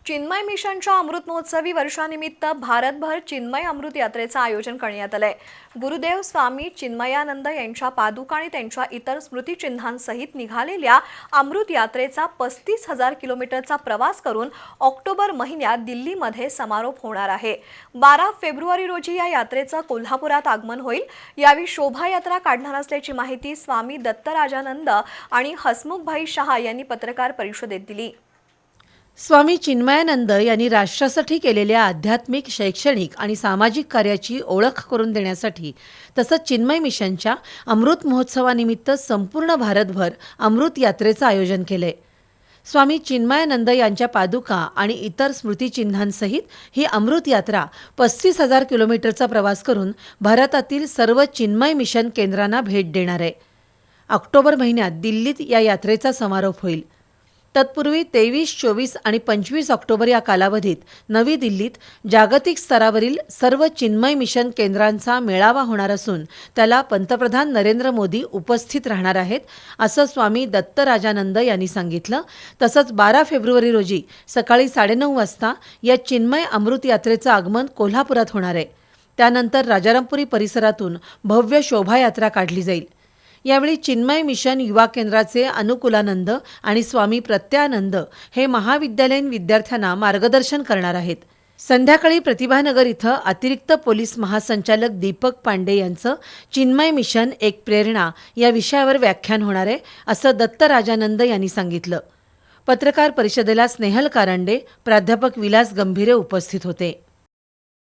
चिन्मय मिशनच्या अमृत महोत्सवी वर्षानिमित्त भारतभर चिन्मय अमृत यात्रेचं आयोजन करण्यात आलंय। गुरुदेव स्वामी चिन्मयानंद यांच्या पादुका आणि त्यांच्या इतर स्मृतिचिन्हांसहित निघालेल्या अमृत यात्रेचा 35,000 किलोमीटरचा प्रवास करून ऑक्टोबर महिन्यात दिल्लीमध्ये समारोप होणार आहे। 12 फेब्रुवारी रोजी या यात्रेचं कोल्हापुरात आगमन होईल। यावेळी शोभायात्रा काढणार असल्याची माहिती स्वामी दत्तराजानंद आणि हसमुखभाई शहा यांनी पत्रकार परिषदेत दिली। स्वामी चिन्मयानंद यांनी राष्ट्रासाठी केलेल्या आध्यात्मिक, शैक्षणिक आणि सामाजिक कार्याची ओळख करून देण्यासाठी तसंच चिन्मय मिशनच्या अमृत महोत्सवानिमित्त संपूर्ण भारतभर अमृत यात्रेचं आयोजन केलंय। स्वामी चिन्मयानंद यांच्या पादुका आणि इतर स्मृतिचिन्हांसहित ही अमृत यात्रा 35,000 किलोमीटरचा प्रवास करून भारतातील सर्व चिन्मय मिशन केंद्रांना भेट देणार आहे। ऑक्टोबर महिन्यात दिल्लीत या यात्रेचा समारोप होईल। तत्पूर्वी 23, 24 आणि 25 ऑक्टोबर या कालावधीत नवी दिल्लीत जागतिक स्तरावरील सर्व चिन्मय मिशन केंद्रांचा मेळावा होणार असून त्याला पंतप्रधान नरेंद्र मोदी उपस्थित राहणार आहेत, असं स्वामी दत्तराजानंद यांनी सांगितलं। तसंच 12 फेब्रुवारी रोजी सकाळी 9:30 वाजता या चिन्मय अमृत यात्रेचं आगमन कोल्हापुरात होणार आहे। त्यानंतर राजारामपुरी परिसरातून भव्य शोभायात्रा काढली जाईल। यावेळी चिन्मय मिशन युवा केंद्राचे अनुकुलानंद आणि स्वामी प्रत्यानंद हे महाविद्यालयीन विद्यार्थ्यांना मार्गदर्शन करणार आहेत। संध्याकाळी प्रतिभानगर इथं अतिरिक्त पोलीस महासंचालक दीपक पांडे यांचं चिन्मय मिशन एक प्रेरणा या विषयावर व्याख्यान होणार आहे, असं दत्तराजानंद यांनी सांगितलं। पत्रकार परिषदेला स्नेहल कारंडे, प्राध्यापक विलास गंभीरे उपस्थित होते।